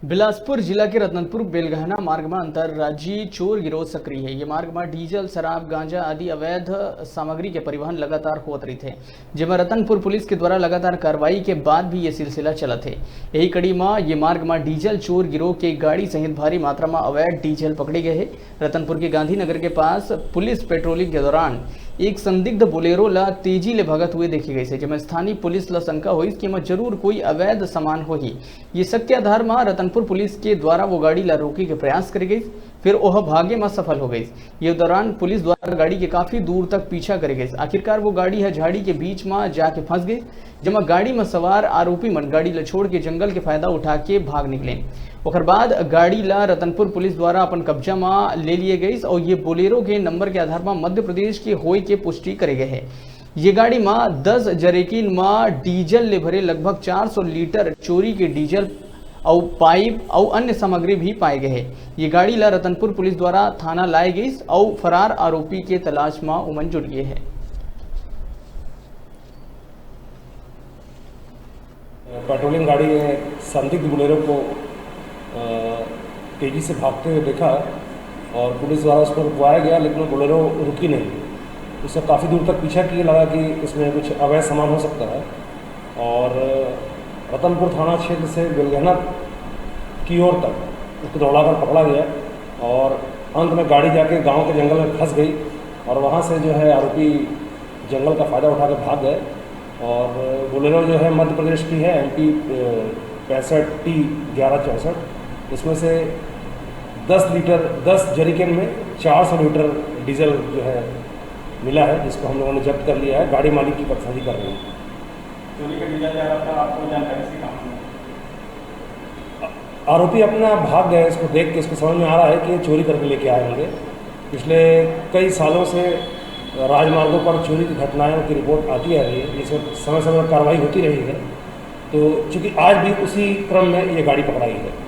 बिलासपुर जिला के रतनपुर बेलगहना मार्ग में अंतर्राज्यीय चोर गिरोह सक्रिय है। ये मार्ग में डीजल, शराब, गांजा आदि अवैध सामग्री के परिवहन लगातार होत रही थे, जिसमें रतनपुर पुलिस के द्वारा लगातार कार्रवाई के बाद भी ये सिलसिला चला थे। यही कड़ी में ये मार्ग में डीजल चोर गिरोह के गाड़ी सहित भारी मात्रा में अवैध डीजल पकड़े गए है। रतनपुर के गांधीनगर के पास पुलिस पेट्रोलिंग के दौरान एक संदिग्ध बोलेरो ला तेजी ले भगत हुए देखी गई है, जिसमें स्थानीय पुलिस ला शंका हुई कि में जरूर कोई अवैध सामान हो ही। ये शक के आधार में रतनपुर पुलिस के द्वारा वो गाड़ी ला रोके के प्रयास कर गई, फिर वह भागे में सफल हो गई। ये दौरान पुलिस द्वारा गाड़ी के काफी दूर तक पीछा कर गई। आखिरकार वो गाड़ी है झाड़ी के बीच में जाके फंस गई, जमा गाड़ी में सवार आरोपी मन गाड़ी ला छोड़ के जंगल के फायदा उठा के भाग निकले। और बाद गाड़ी ला रतनपुर पुलिस द्वारा अपन कब्जा में ले लिए गई और ये बोलेरो के नंबर के आधार में मध्य प्रदेश के होय के पुष्टि करे गए है। ये गाड़ी में 10 जरेकिन में डीजल ले भरे लगभग 400 लीटर चोरी के डीजल और पाइप और अन्य सामग्री भी पाए गए हैं। ये गाड़ी ला रतनपुर पुलिस द्वारा थाना लाए गई और फरार आरोपी के तलाश में उमन जुट गए है। पेट्रोलिंग गाड़ी में संदिग्ध बोलेरो को तेजी से भागते हुए देखा और पुलिस द्वारा उसको रुकवाया गया, लेकिन वो बोलेरो रुकी नहीं। उससे काफ़ी दूर तक पीछा किया, लगा कि इसमें कुछ अवैध सामान हो सकता है और रतनपुर थाना क्षेत्र से बेलगहना की ओर तक उसको दौड़ाकर पकड़ा गया और अंत में गाड़ी जाके गांव के जंगल में फंस गई और वहां से जो है आरोपी जंगल का फ़ायदा उठाकर भाग गए। और बोलेरो जो है मध्य प्रदेश की है, MP 65 T 1164। इसमें से 10 जरीकेन में 400 लीटर डीजल जो है मिला है, जिसको हम लोगों ने जब्त कर लिया है। गाड़ी मालिक की पकसाजी कर रहे हैं। चोरी का डीजल जा रहा था, आपको जानकारी से काम आरोपी अपना भाग गए। इसको देख के इसको समझ में आ रहा है कि ये चोरी करके लेके आए होंगे। पिछले कई सालों से राजमार्गों पर चोरी की घटनाओं की रिपोर्ट आती आ रही है, जिसमें समय समय पर कार्रवाई होती रही है। तो चूँकि आज भी उसी क्रम में ये गाड़ी पकड़ाई है।